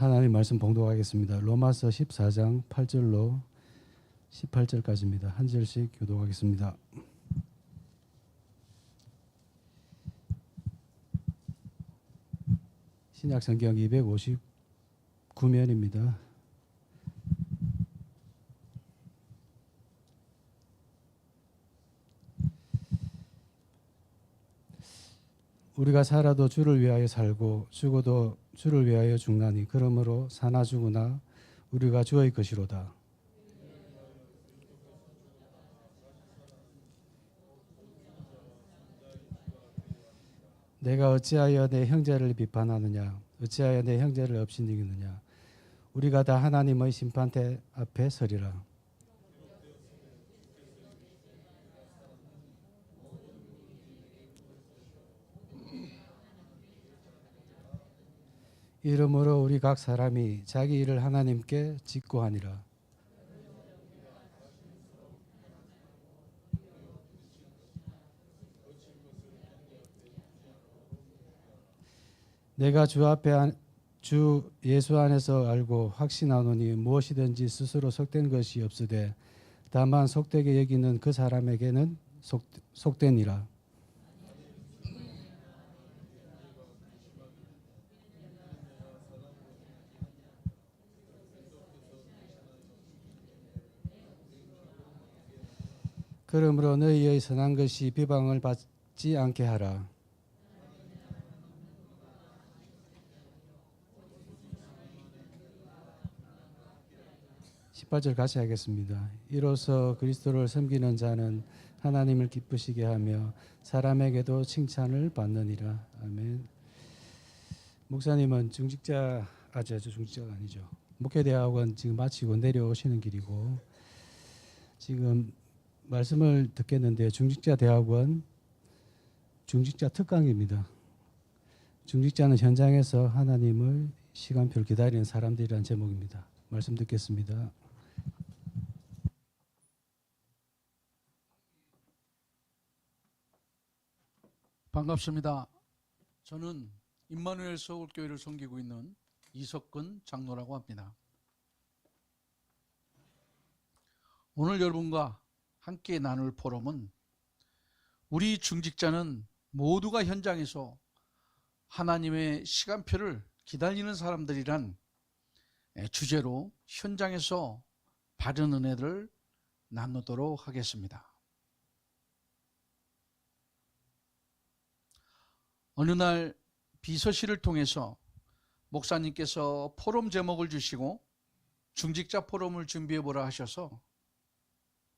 하나님 말씀 봉독하겠습니다. 로마서 14장 8절로 18절까지입니다. 한 절씩 교독하겠습니다. 신약 성경 259면입니다. 우리가 살아도 주를 위하여 살고 죽어도 주를 위하여 죽나니 그러므로 사나 죽으나 우리가 주의 것이로다. 내가 어찌하여 내 형제를 비판하느냐? 어찌하여 내 형제를 업신이기느냐? 우리가 다 하나님의 심판대 앞에 서리라. 이러므로 우리 각 사람이 자기 일을 하나님께 짓고 하니라. 내가 주 예수 안에서 알고 확신하노니 무엇이든지 스스로 속된 것이 없으되 다만 속되게 여기는 그 사람에게는 속되니라. 그러므로 너희의 선한 것이 비방을 받지 않게 하라. 18절 같이 하겠습니다. 이로써 그리스도를 섬기는 자는 하나님을 기쁘시게 하며 사람에게도 칭찬을 받느니라. 아멘. 목사님은 중직자가 아니죠. 목회대학원 지금 마치고 내려오시는 길이고 지금 말씀을 듣겠는데 중직자 대학원 중직자 특강입니다. 중직자는 현장에서 하나님을 시간표를 기다리는 사람들이라는 제목입니다. 말씀 듣겠습니다. 반갑습니다. 저는 임마누엘 서울교회를 섬기고 있는 이석근 장로라고 합니다. 오늘 여러분과 함께 나눌 포럼은 우리 중직자는 모두가 현장에서 하나님의 시간표를 기다리는 사람들이란 주제로 현장에서 바른 은혜를 나누도록 하겠습니다. 어느 날 비서실을 통해서 목사님께서 포럼 제목을 주시고 중직자 포럼을 준비해보라 하셔서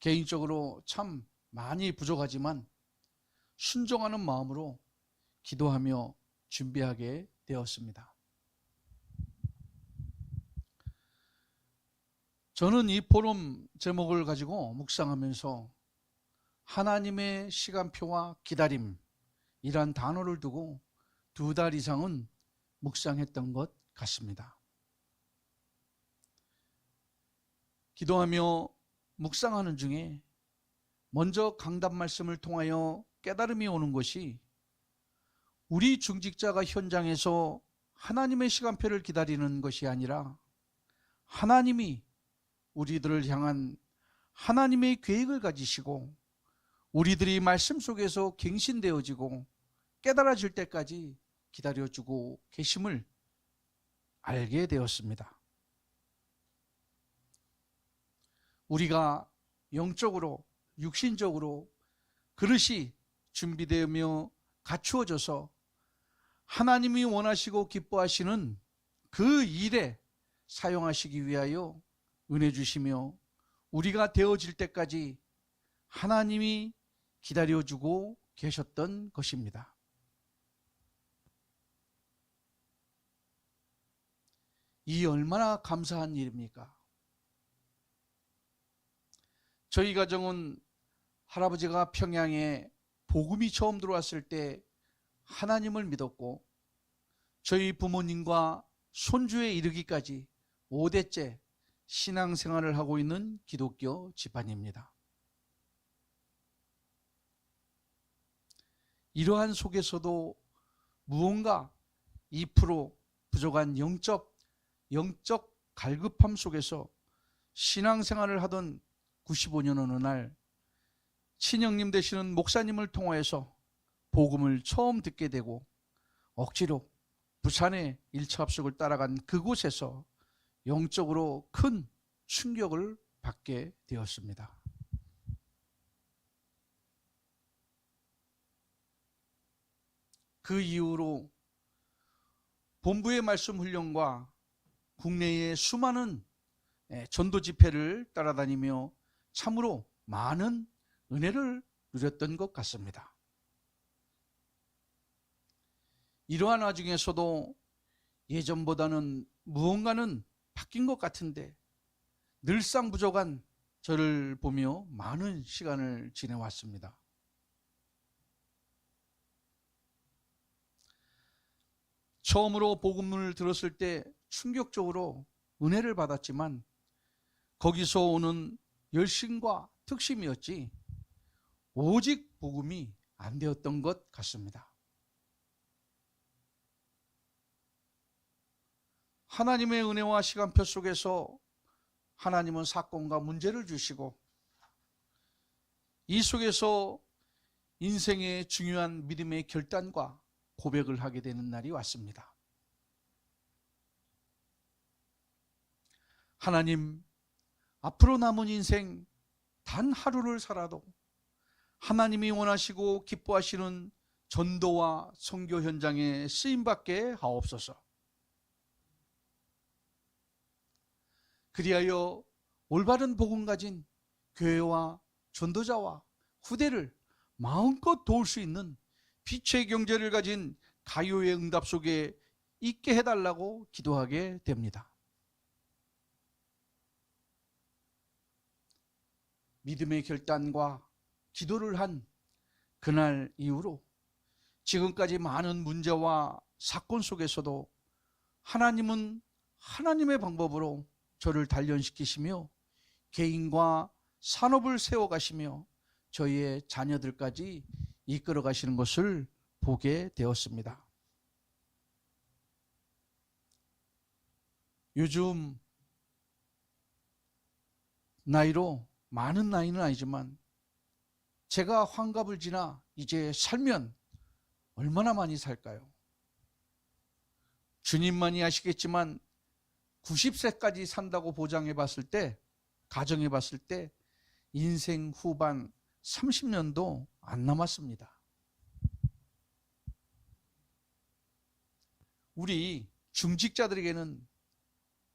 개인적으로 참 많이 부족하지만 순종하는 마음으로 기도하며 준비하게 되었습니다. 저는 이 포럼 제목을 가지고 묵상하면서 하나님의 시간표와 기다림이란 단어를 두고 2달 이상은 묵상했던 것 같습니다. 기도하며 묵상하는 중에 먼저 강단 말씀을 통하여 깨달음이 오는 것이 우리 중직자가 현장에서 하나님의 시간표를 기다리는 것이 아니라 하나님이 우리들을 향한 하나님의 계획을 가지시고 우리들이 말씀 속에서 갱신되어지고 깨달아질 때까지 기다려주고 계심을 알게 되었습니다. 우리가 영적으로 육신적으로 그릇이 준비되며 갖추어져서 하나님이 원하시고 기뻐하시는 그 일에 사용하시기 위하여 은혜 주시며 우리가 되어질 때까지 하나님이 기다려주고 계셨던 것입니다. 이 얼마나 감사한 일입니까? 저희 가정은 할아버지가 평양에 복음이 처음 들어왔을 때 하나님을 믿었고 저희 부모님과 손주에 이르기까지 5대째 신앙생활을 하고 있는 기독교 집안입니다. 이러한 속에서도 무언가 2% 부족한 영적 갈급함 속에서 신앙생활을 하던 95년 어느 날 친형님 되시는 목사님을 통하여서 복음을 처음 듣게 되고 억지로 부산의 1차 합숙을 따라간 그곳에서 영적으로 큰 충격을 받게 되었습니다. 그 이후로 본부의 말씀 훈련과 국내의 수많은 전도 집회를 따라다니며 참으로 많은 은혜를 누렸던 것 같습니다. 이러한 와중에서도 예전보다는 무언가는 바뀐 것 같은데 늘상 부족한 저를 보며 많은 시간을 지내왔습니다. 처음으로 복음을 들었을 때 충격적으로 은혜를 받았지만 거기서 오는 열심과 특심이었지 오직 복음이 안 되었던 것 같습니다. 하나님의 은혜와 시간표 속에서 하나님은 사건과 문제를 주시고 이 속에서 인생의 중요한 믿음의 결단과 고백을 하게 되는 날이 왔습니다. 하나님, 앞으로 남은 인생 단 하루를 살아도 하나님이 원하시고 기뻐하시는 전도와 선교 현장에 쓰임받게 하옵소서. 그리하여 올바른 복음 가진 교회와 전도자와 후대를 마음껏 도울 수 있는 빛의 경제를 가진 가요의 응답 속에 있게 해달라고 기도하게 됩니다. 믿음의 결단과 기도를 한 그날 이후로 지금까지 많은 문제와 사건 속에서도 하나님은 하나님의 방법으로 저를 단련시키시며 개인과 산업을 세워가시며 저희의 자녀들까지 이끌어 가시는 것을 보게 되었습니다. 요즘 나이로 많은 나이는 아니지만 제가 환갑을 지나 이제 살면 얼마나 많이 살까요? 주님만이 아시겠지만 90세까지 산다고 보장해 봤을 때, 가정해 봤을 때 인생 후반 30년도 안 남았습니다. 우리 중직자들에게는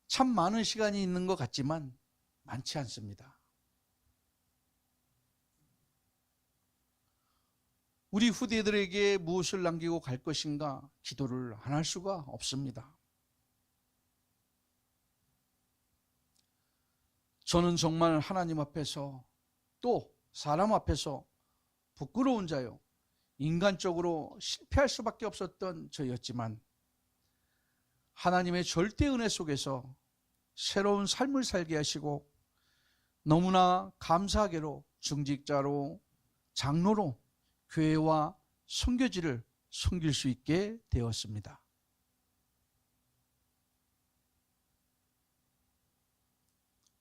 참 많은 시간이 있는 것 같지만 많지 않습니다. 우리 후대들에게 무엇을 남기고 갈 것인가 기도를 안 할 수가 없습니다. 저는 정말 하나님 앞에서 또 사람 앞에서 부끄러운 자요, 인간적으로 실패할 수밖에 없었던 저였지만 하나님의 절대 은혜 속에서 새로운 삶을 살게 하시고 너무나 감사하게로 중직자로 장로로 교회와 선교지를 섬길 수 있게 되었습니다.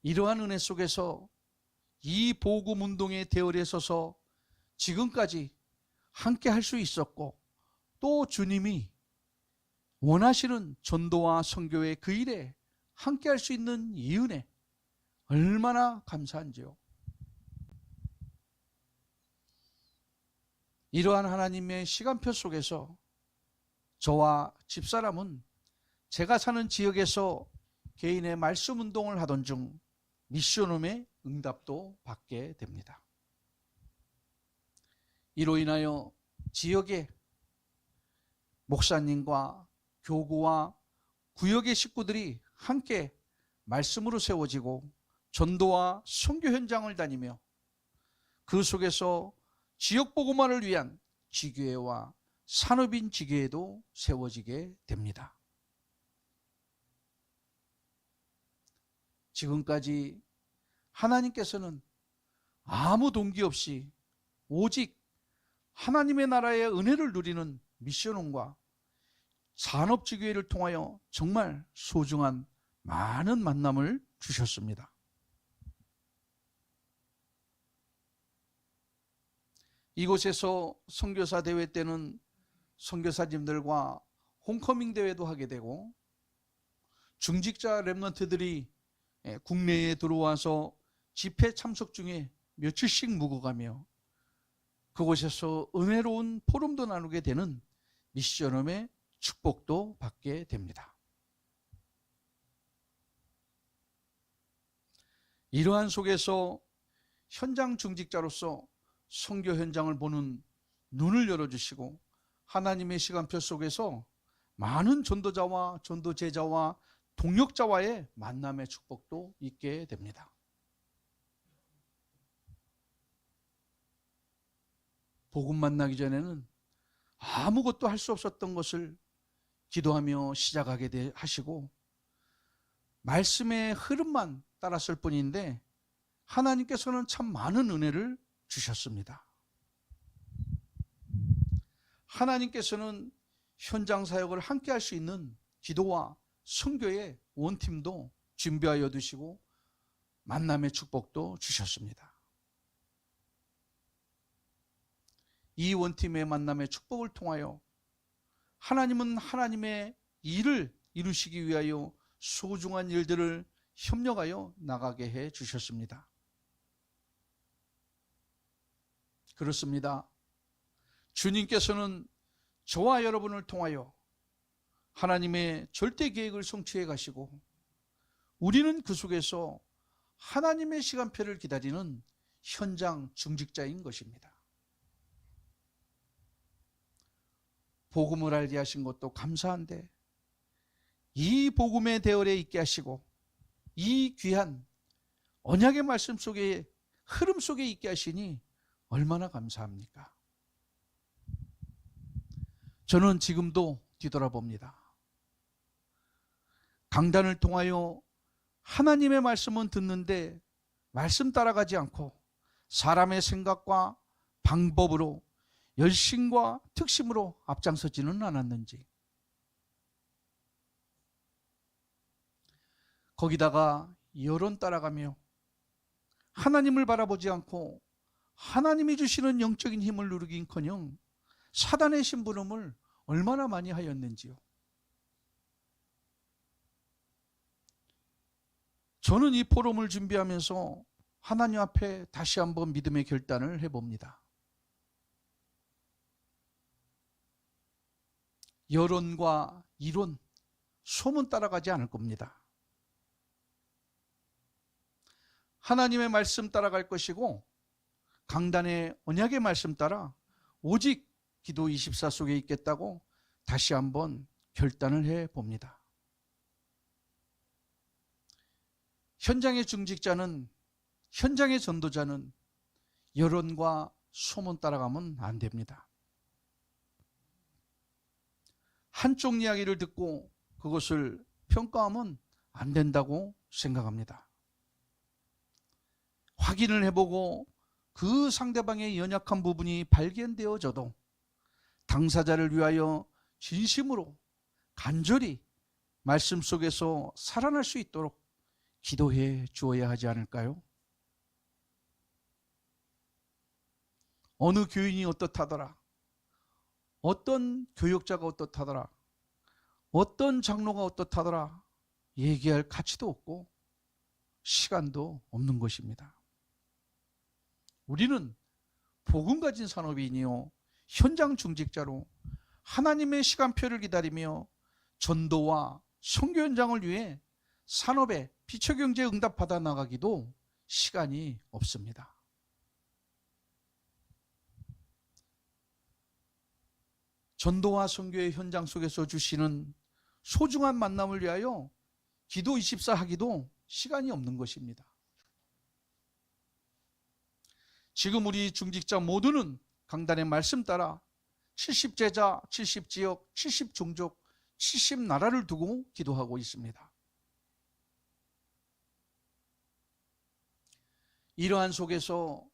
이러한 은혜 속에서 이 복음 운동의 대열에 서서 지금까지 함께 할 수 있었고 또 주님이 원하시는 전도와 선교의 그 일에 함께 할 수 있는 이 은혜 얼마나 감사한지요. 이러한 하나님의 시간표 속에서 저와 집사람은 제가 사는 지역에서 개인의 말씀 운동을 하던 중 미션홈의 응답도 받게 됩니다. 이로 인하여 지역의 목사님과 교구와 구역의 식구들이 함께 말씀으로 세워지고 전도와 선교 현장을 다니며 그 속에서 지역 복음화를 위한 지교회와 산업인 지교회도 세워지게 됩니다. 지금까지 하나님께서는 아무 동기 없이 오직 하나님의 나라의 은혜를 누리는 미션홈과 산업지교회를 통하여 정말 소중한 많은 만남을 주셨습니다. 이곳에서 선교사 대회 때는 선교사님들과 홈커밍 대회도 하게 되고, 중직자 렘넌트들이 국내에 들어와서 집회 참석 중에 며칠씩 묵어가며 그곳에서 은혜로운 포럼도 나누게 되는 미션홈의 축복도 받게 됩니다. 이러한 속에서 현장 중직자로서 선교 현장을 보는 눈을 열어주시고 하나님의 시간표 속에서 많은 전도자와 전도제자와 동역자와의 만남의 축복도 있게 됩니다. 복음 만나기 전에는 아무것도 할 수 없었던 것을 기도하며 시작하게 하시고 말씀의 흐름만 따랐을 뿐인데 하나님께서는 참 많은 은혜를 주셨습니다. 하나님께서는 현장 사역을 함께 할 수 있는 기도와 선교의 원팀도 준비하여 두시고 만남의 축복도 주셨습니다. 이 원팀의 만남의 축복을 통하여 하나님은 하나님의 일을 이루시기 위하여 소중한 일들을 협력하여 나가게 해 주셨습니다. 그렇습니다. 주님께서는 저와 여러분을 통하여 하나님의 절대 계획을 성취해 가시고 우리는 그 속에서 하나님의 시간표를 기다리는 현장 중직자인 것입니다. 복음을 알게 하신 것도 감사한데 이 복음의 대열에 있게 하시고 이 귀한 언약의 말씀 속에 흐름 속에 있게 하시니 얼마나 감사합니까? 저는 지금도 뒤돌아봅니다. 강단을 통하여 하나님의 말씀은 듣는데 말씀 따라가지 않고 사람의 생각과 방법으로 열심과 특심으로 앞장서지는 않았는지, 거기다가 여론 따라가며 하나님을 바라보지 않고 하나님이 주시는 영적인 힘을 누리긴커녕 사단의 심부름을 얼마나 많이 하였는지요. 저는 이 포럼을 준비하면서 하나님 앞에 다시 한번 믿음의 결단을 해봅니다. 여론과 이론, 소문 따라가지 않을 겁니다. 하나님의 말씀 따라갈 것이고 강단의 언약의 말씀 따라 오직 기도 24 속에 있겠다고 다시 한번 결단을 해봅니다. 현장의 중직자는, 현장의 전도자는 여론과 소문 따라가면 안 됩니다. 한쪽 이야기를 듣고 그것을 평가하면 안 된다고 생각합니다. 확인을 해보고 그 상대방의 연약한 부분이 발견되어져도 당사자를 위하여 진심으로 간절히 말씀 속에서 살아날 수 있도록 기도해 주어야 하지 않을까요? 어느 교인이 어떻다더라, 어떤 교역자가 어떻다더라, 어떤 장로가 어떻다더라 얘기할 가치도 없고 시간도 없는 것입니다. 우리는 복음 가진 산업인이요 현장 중직자로 하나님의 시간표를 기다리며 전도와 선교 현장을 위해 산업의 피처경제에 응답받아 나가기도 시간이 없습니다. 전도와 선교의 현장 속에서 주시는 소중한 만남을 위하여 기도 24 하기도 시간이 없는 것입니다. 지금 우리 중직자 모두는 강단의 말씀 따라 70제자, 70지역, 70종족, 70나라를 두고 기도하고 있습니다. 이러한 속에서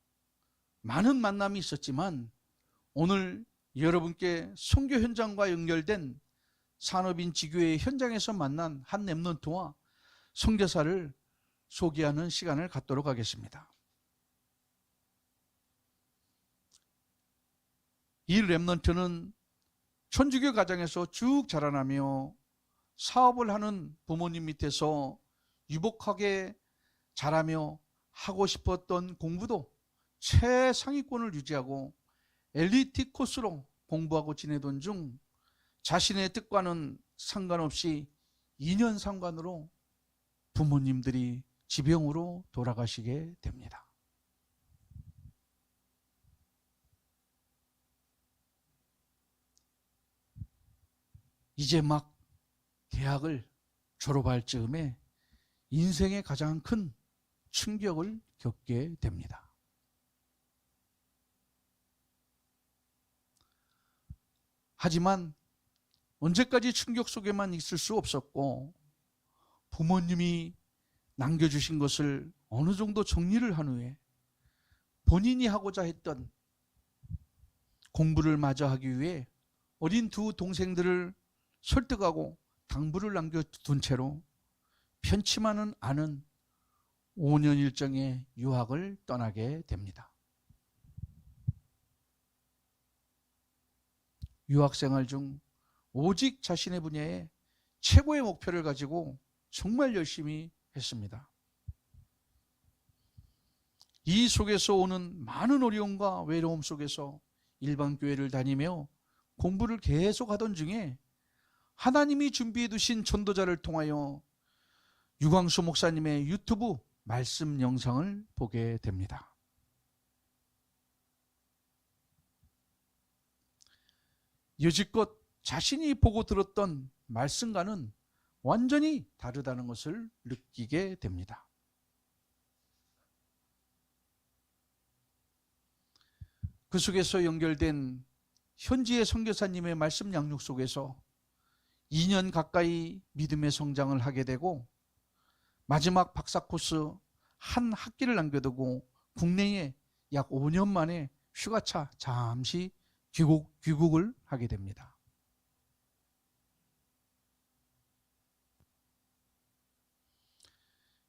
많은 만남이 있었지만 오늘 여러분께 선교 현장과 연결된 산업인 지교회 현장에서 만난 한 렘넌트와 선교사를 소개하는 시간을 갖도록 하겠습니다. 이 렘넌트는 천주교 가정에서 쭉 자라나며 사업을 하는 부모님 밑에서 유복하게 자라며 하고 싶었던 공부도 최상위권을 유지하고 엘리트 코스로 공부하고 지내던 중 자신의 뜻과는 상관없이 2년 상관으로 부모님들이 지병으로 돌아가시게 됩니다. 이제 막 대학을 졸업할 즈음에 인생의 가장 큰 충격을 겪게 됩니다. 하지만 언제까지 충격 속에만 있을 수 없었고 부모님이 남겨주신 것을 어느 정도 정리를 한 후에 본인이 하고자 했던 공부를 마저 하기 위해 어린 두 동생들을 설득하고 당부를 남겨둔 채로 편치만은 않은 5년 일정의 유학을 떠나게 됩니다. 유학생활 중 오직 자신의 분야에 최고의 목표를 가지고 정말 열심히 했습니다. 이 속에서 오는 많은 어려움과 외로움 속에서 일반 교회를 다니며 공부를 계속 하던 중에 하나님이 준비해 두신 전도자를 통하여 유광수 목사님의 유튜브 말씀 영상을 보게 됩니다. 여지껏 자신이 보고 들었던 말씀과는 완전히 다르다는 것을 느끼게 됩니다. 그 속에서 연결된 현지의 선교사님의 말씀 양육 속에서 2년 가까이 믿음의 성장을 하게 되고 마지막 박사 코스 한 학기를 남겨두고 국내에 약 5년 만에 휴가차 잠시 귀국을 하게 됩니다.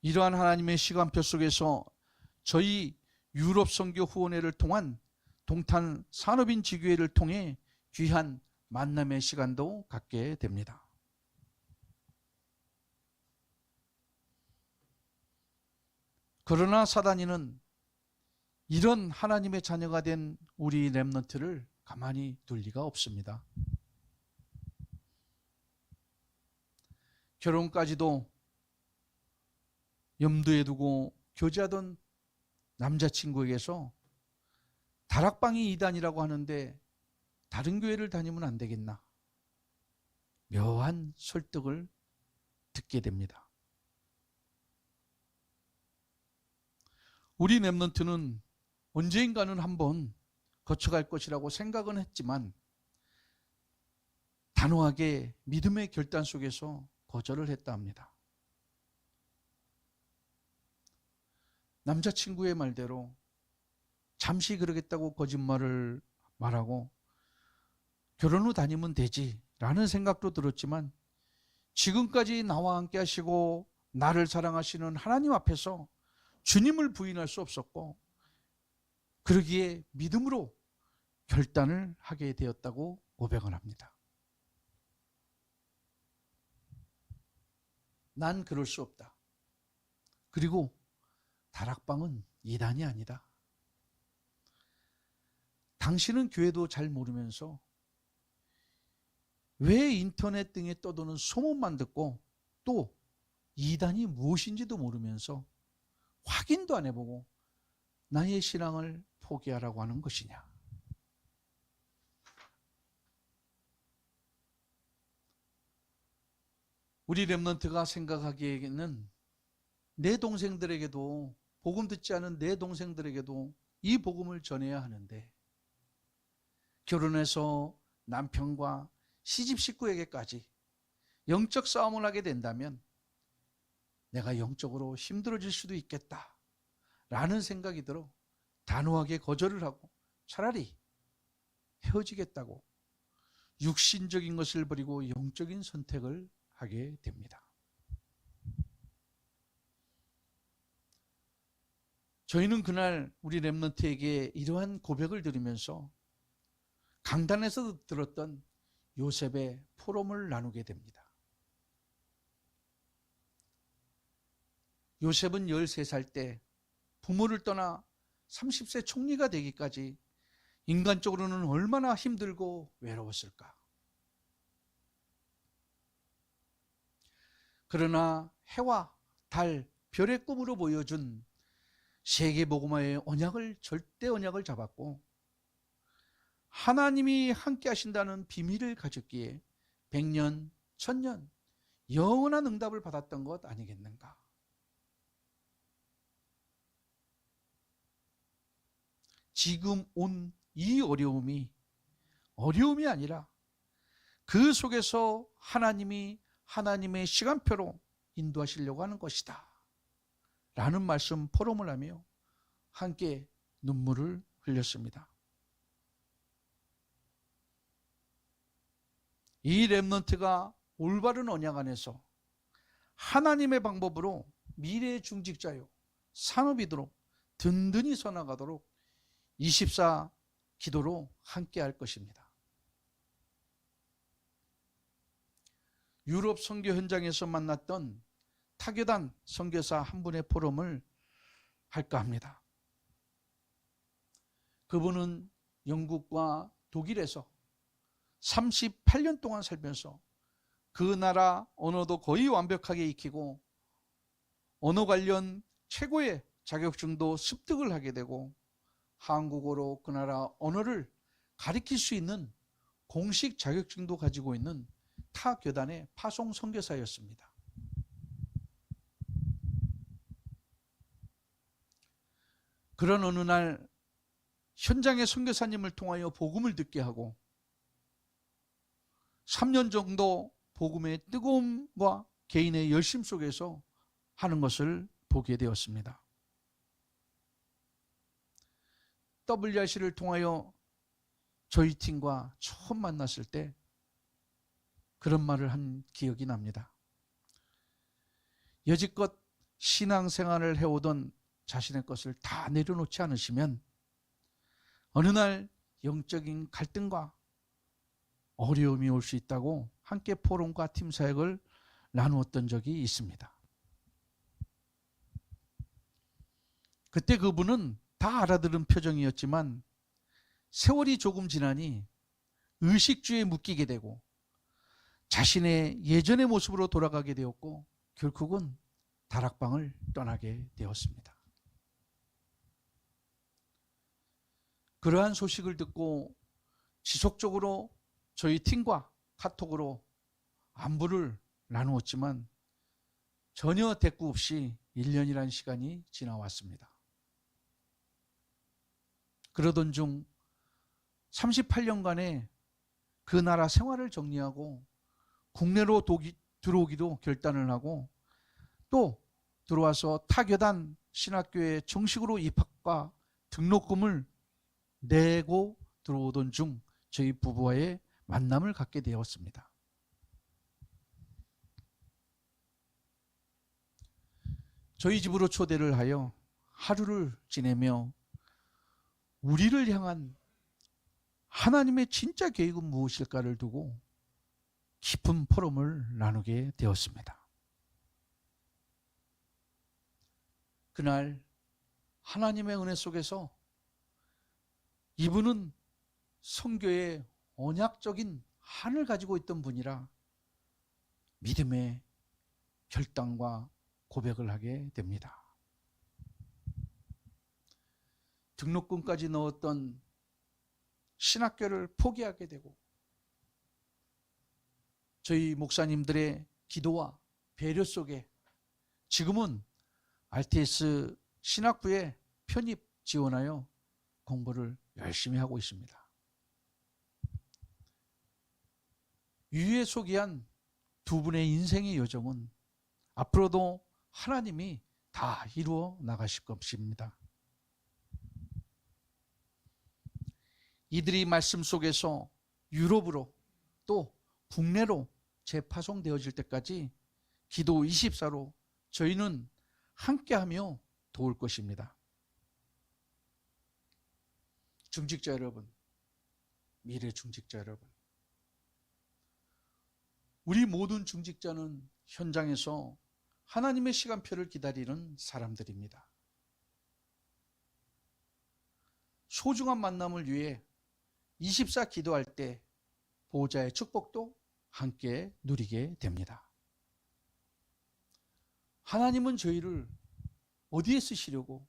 이러한 하나님의 시간표 속에서 저희 유럽 선교 후원회를 통한 동탄 산업인 지교회를 통해 귀한 만남의 시간도 갖게 됩니다. 그러나 사단이는 이런 하나님의 자녀가 된 우리 렘넌트를 가만히 둘 리가 없습니다. 결혼까지도 염두에 두고 교제하던 남자친구에게서 다락방이 이단이라고 하는데 다른 교회를 다니면 안 되겠나? 묘한 설득을 듣게 됩니다. 우리 렘넌트는 언젠가는 한번 거쳐갈 것이라고 생각은 했지만 단호하게 믿음의 결단 속에서 거절을 했다 합니다. 남자친구의 말대로 잠시 그러겠다고 거짓말을 말하고 결혼 후 다니면 되지 라는 생각도 들었지만 지금까지 나와 함께 하시고 나를 사랑하시는 하나님 앞에서 주님을 부인할 수 없었고 그러기에 믿음으로 결단을 하게 되었다고 고백을 합니다. 난 그럴 수 없다. 그리고 다락방은 이단이 아니다. 당신은 교회도 잘 모르면서 왜 인터넷 등에 떠도는 소문만 듣고 또 이단이 무엇인지도 모르면서 확인도 안 해보고 나의 신앙을 포기하라고 하는 것이냐. 우리 렘넌트가 생각하기에는 내 동생들에게도 복음 듣지 않은 내 동생들에게도 이 복음을 전해야 하는데 결혼해서 남편과 시집 식구에게까지 영적 싸움을 하게 된다면 내가 영적으로 힘들어질 수도 있겠다 라는 생각이 들어 단호하게 거절을 하고 차라리 헤어지겠다고 육신적인 것을 버리고 영적인 선택을 하게 됩니다. 저희는 그날 우리 렘넌트에게 이러한 고백을 드리면서 강단에서 들었던 요셉의 포럼을 나누게 됩니다. 요셉은 13살 때 부모를 떠나 30세 총리가 되기까지 인간적으로는 얼마나 힘들고 외로웠을까. 그러나 해와 달, 별의 꿈으로 보여준 세계복음화의 언약을, 절대 언약을 잡았고 하나님이 함께 하신다는 비밀을 가졌기에 100년, 1000년 영원한 응답을 받았던 것 아니겠는가. 지금 온 이 어려움이 아니라 그 속에서 하나님이 하나님의 시간표로 인도하시려고 하는 것이다 라는 말씀 포럼을 하며 함께 눈물을 흘렸습니다. 이 렘넌트가 올바른 언약 안에서 하나님의 방법으로 미래의 중직자요 산업이도록 든든히 서나가도록 24 기도로 함께 할 것입니다. 유럽 선교 현장에서 만났던 타교단 선교사 한 분의 포럼을 할까 합니다. 그분은 영국과 독일에서 38년 동안 살면서 그 나라 언어도 거의 완벽하게 익히고 언어 관련 최고의 자격증도 습득을 하게 되고 한국어로 그 나라 언어를 가리킬 수 있는 공식 자격증도 가지고 있는 타 교단의 파송 선교사였습니다. 그런 어느 날 현장의 선교사님을 통하여 복음을 듣게 하고 3년 정도 복음의 뜨거움과 개인의 열심 속에서 하는 것을 보게 되었습니다. WRC를 통하여 저희 팀과 처음 만났을 때 그런 말을 한 기억이 납니다. 여지껏 신앙생활을 해오던 자신의 것을 다 내려놓지 않으시면 어느 날 영적인 갈등과 어려움이 올 수 있다고 함께 포럼과 팀 사역을 나누었던 적이 있습니다. 그때 그분은 다 알아들은 표정이었지만 세월이 조금 지나니 의식주에 묶이게 되고 자신의 예전의 모습으로 돌아가게 되었고 결국은 다락방을 떠나게 되었습니다. 그러한 소식을 듣고 지속적으로 저희 팀과 카톡으로 안부를 나누었지만 전혀 대꾸 없이 1년이라는 시간이 지나왔습니다. 그러던 중 38년간의 그 나라 생활을 정리하고 국내로 들어오기도 결단을 하고 또 들어와서 타교단 신학교에 정식으로 입학과 등록금을 내고 들어오던 중 저희 부부와의 만남을 갖게 되었습니다. 저희 집으로 초대를 하여 하루를 지내며 우리를 향한 하나님의 진짜 계획은 무엇일까를 두고 깊은 포럼을 나누게 되었습니다. 그날 하나님의 은혜 속에서 이분은 선교의 언약적인 한을 가지고 있던 분이라 믿음의 결단과 고백을 하게 됩니다. 등록금까지 넣었던 신학교를 포기하게 되고 저희 목사님들의 기도와 배려 속에 지금은 RTS 신학부에 편입 지원하여 공부를 열심히 하고 있습니다. 위에 소개한 두 분의 인생의 여정은 앞으로도 하나님이 다 이루어 나가실 것입니다. 이들이 말씀 속에서 유럽으로 또 국내로 재파송되어질 때까지 기도 24로 저희는 함께하며 도울 것입니다. 중직자 여러분, 미래 중직자 여러분, 우리 모든 중직자는 현장에서 하나님의 시간표를 기다리는 사람들입니다. 소중한 만남을 위해 24 기도할 때 보호자의 축복도 함께 누리게 됩니다. 하나님은 저희를 어디에 쓰시려고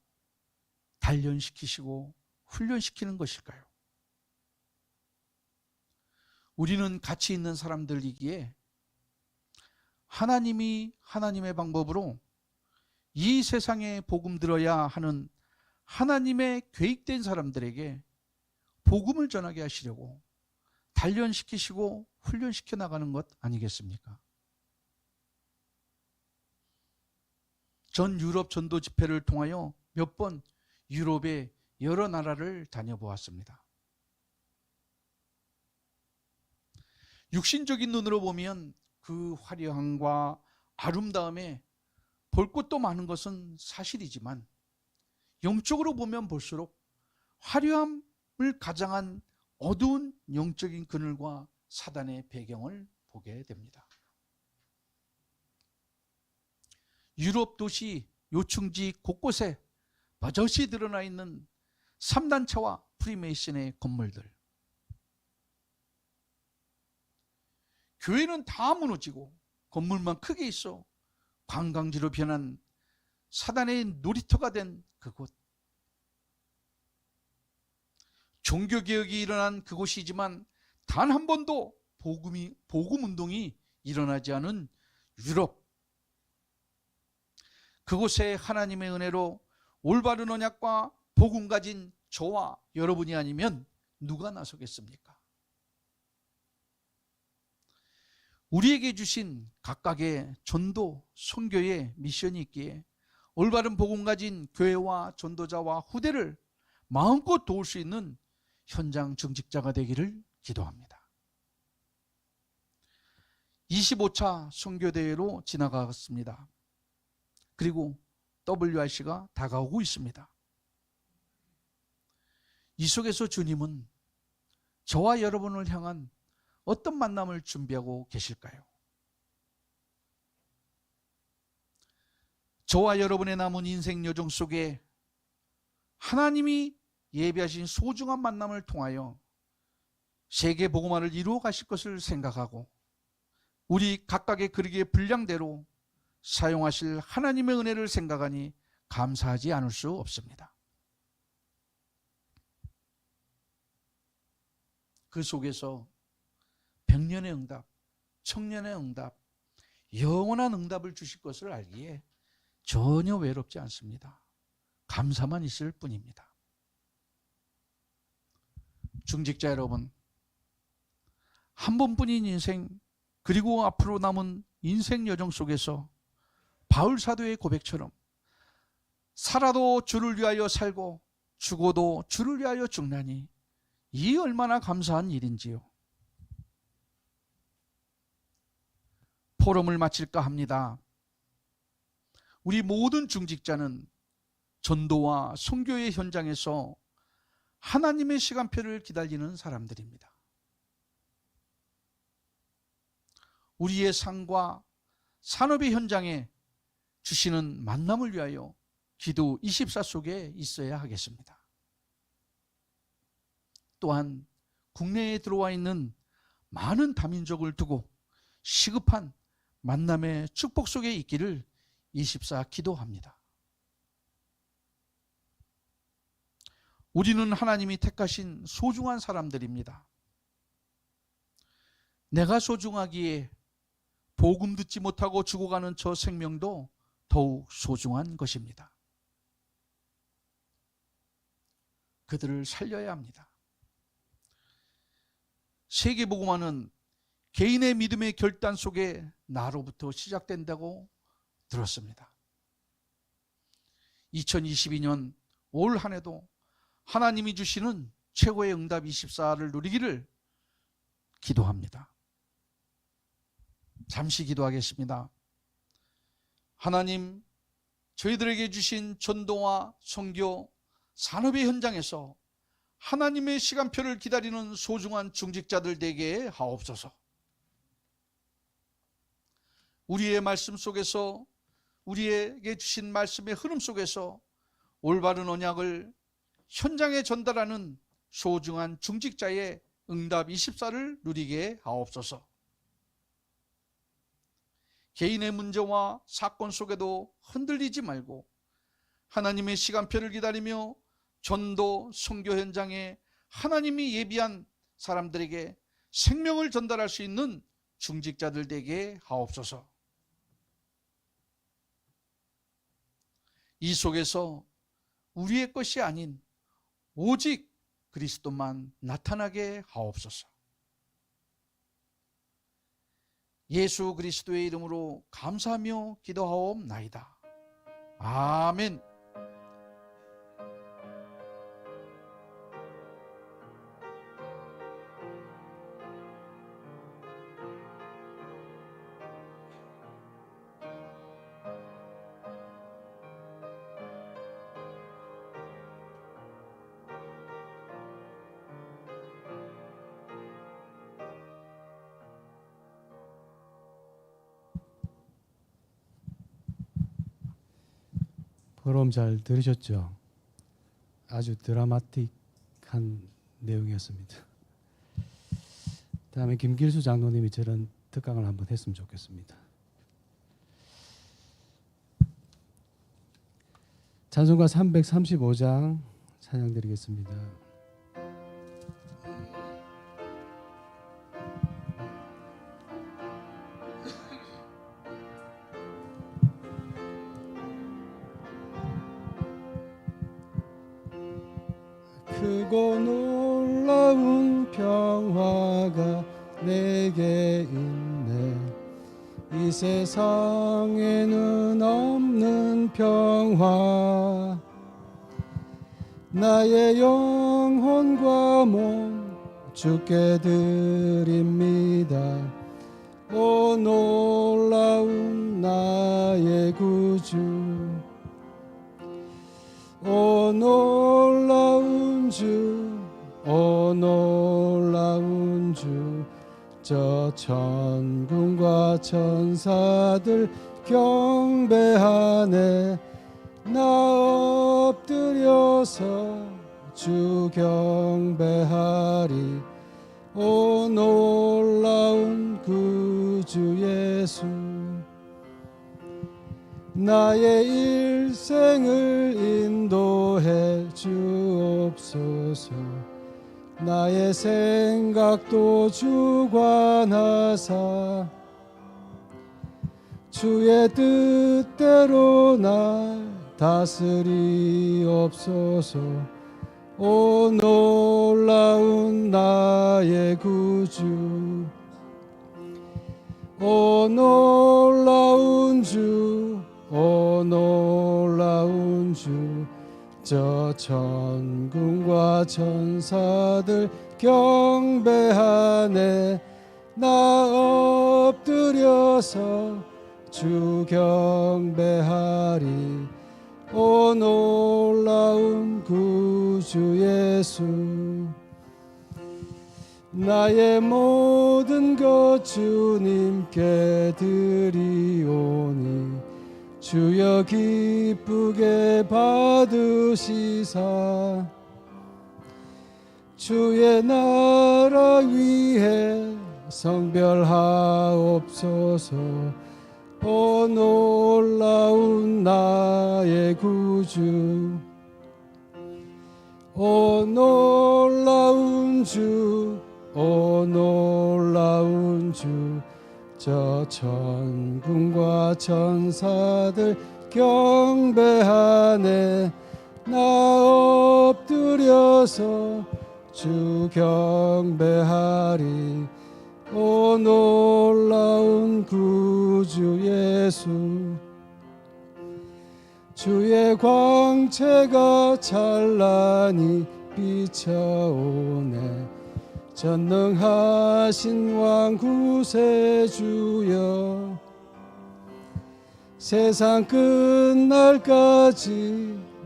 단련시키시고 훈련시키는 것일까요? 우리는 가치 있는 사람들이기에 하나님이 하나님의 방법으로 이 세상에 복음 들어야 하는 하나님의 계획된 사람들에게 복음을 전하게 하시려고 단련시키시고 훈련시켜 나가는 것 아니겠습니까? 전 유럽 전도 집회를 통하여 몇 번 유럽의 여러 나라를 다녀보았습니다. 육신적인 눈으로 보면 그 화려함과 아름다움에 볼 것도 많은 것은 사실이지만 영적으로 보면 볼수록 화려함을 가장한 어두운 영적인 그늘과 사단의 배경을 보게 됩니다. 유럽 도시 요충지 곳곳에 버젓이 드러나 있는 3단체와 프리메이슨의 건물들, 교회는 다 무너지고 건물만 크게 있어 관광지로 변한 사단의 놀이터가 된 그곳, 종교개혁이 일어난 그곳이지만 단 한 번도 복음운동이 일어나지 않은 유럽, 그곳에 하나님의 은혜로 올바른 언약과 복음 가진 저와 여러분이 아니면 누가 나서겠습니까? 우리에게 주신 각각의 전도, 선교의 미션이 있기에 올바른 복음 가진 교회와 전도자와 후대를 마음껏 도울 수 있는 현장 중직자가 되기를 기도합니다. 25차 선교대회로 지나갔습니다. 그리고 WRC가 다가오고 있습니다. 이 속에서 주님은 저와 여러분을 향한 어떤 만남을 준비하고 계실까요? 저와 여러분의 남은 인생 여정 속에 하나님이 예비하신 소중한 만남을 통하여 세계 복음화를 이루어 가실 것을 생각하고 우리 각각의 그릇의 분량대로 사용하실 하나님의 은혜를 생각하니 감사하지 않을 수 없습니다. 그 속에서 백년의 응답, 청년의 응답, 영원한 응답을 주실 것을 알기에 전혀 외롭지 않습니다. 감사만 있을 뿐입니다. 중직자 여러분, 한 번뿐인 인생, 그리고 앞으로 남은 인생 여정 속에서 바울 사도의 고백처럼 살아도 주를 위하여 살고 죽어도 주를 위하여 죽나니 이 얼마나 감사한 일인지요. 포럼을 마칠까 합니다. 우리 모든 중직자는 전도와 선교의 현장에서 하나님의 시간표를 기다리는 사람들입니다. 우리의 삶과 산업의 현장에 주시는 만남을 위하여 기도 24 속에 있어야 하겠습니다. 또한 국내에 들어와 있는 많은 다민족을 두고 시급한 만남의 축복 속에 있기를 24 기도합니다. 우리는 하나님이 택하신 소중한 사람들입니다. 내가 소중하기에 복음 듣지 못하고 죽어가는 저 생명도 더욱 소중한 것입니다. 그들을 살려야 합니다. 세계복음화는 개인의 믿음의 결단 속에 나로부터 시작된다고 들었습니다. 2022년 올 한 해도 하나님이 주시는 최고의 응답 24를 누리기를 기도합니다. 잠시 기도하겠습니다. 하나님, 저희들에게 주신 전도와 선교, 산업의 현장에서 하나님의 시간표를 기다리는 소중한 중직자들 되게 하옵소서. 우리의 말씀 속에서, 우리에게 주신 말씀의 흐름 속에서 올바른 언약을 현장에 전달하는 소중한 중직자의 응답 24를 누리게 하옵소서. 개인의 문제와 사건 속에도 흔들리지 말고 하나님의 시간표를 기다리며 전도 선교 현장에 하나님이 예비한 사람들에게 생명을 전달할 수 있는 중직자들 되게 하옵소서. 이 속에서 우리의 것이 아닌 오직 그리스도만 나타나게 하옵소서. 예수 그리스도의 이름으로 감사하며 기도하옵나이다. 아멘. 포럼 잘 들으셨죠? 아주 드라마틱한 내용이었습니다. 다음에 김길수 장로님이 저런 특강을 한번 했으면 좋겠습니다. 찬송가 335장 찬양 드리겠습니다. 크고 놀라운 평화가 내게 있네. 이 세상에는 없는 평화. 나의 영혼과 몸 주께 드립니다. 오 놀라운 나의 구주. 오 놀라운 주, 오 놀라운 주. 저 천군과 천사들 경배하네. 나 엎드려서 주 경배하리. 오 놀라운 구주 예수. 나의 일생을 인도해 주옵소서. 나의 생각도 주관하사 주의 뜻대로 날 다스리옵소서. 오 놀라운 나의 구주. 오 놀라운 주, 오 놀라운 주. 저 천군과 천사들 경배하네. 나 엎드려서 주 경배하리. 오 놀라운 구주 예수. 나의 모든 것 주님께 드리오니 주여 기쁘게 받으시사 주의 나라 위해 성별하옵소서. 오 놀라운 나의 구주. 오 놀라운 주, 오 놀라운 주. 저 천군과 천사들 경배하네. 나 엎드려서 주 경배하리. 오 놀라운 구주 예수. 주의 광채가 찬란히 비춰오네. 전능하신 왕 구세주여. 세상 끝날까지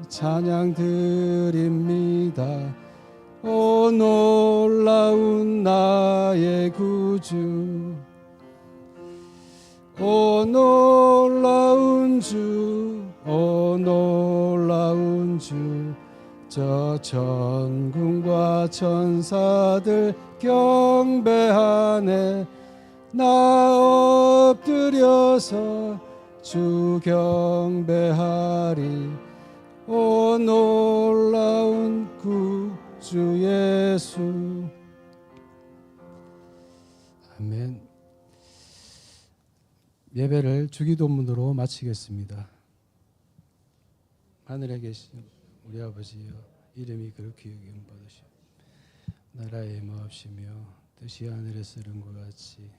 찬양 드립니다. 오 놀라운 나의 구주, 오 놀라운 주, 오 놀라운 주, 저 천군과 천사들 경배하네. 나 엎드려서 주 경배하리. 오 놀라운 구주 예수. 아멘. 예배를 주기도문으로 마치겠습니다. 하늘에 계신 우리 아버지여, 이름이 그렇게 여김 받으시오. 나라의 임하옵시며 뜻이 하늘에서 이룬 것 같이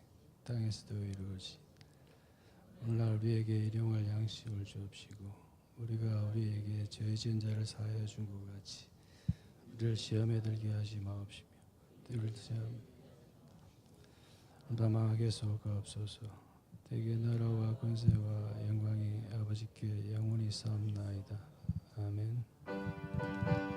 땅에서도 이루어지. 오늘날 우리에게 일용할 양식을 주옵시고, 우리가 우리에게 죄 지은 자를 사하여 준 것 같이 우리를 시험에 들게 하지 마옵시며 때를 다망하게 하옵소서. 대개 나라와 권세와 영광이 아버지께 영원히 싸움나이다. 아멘.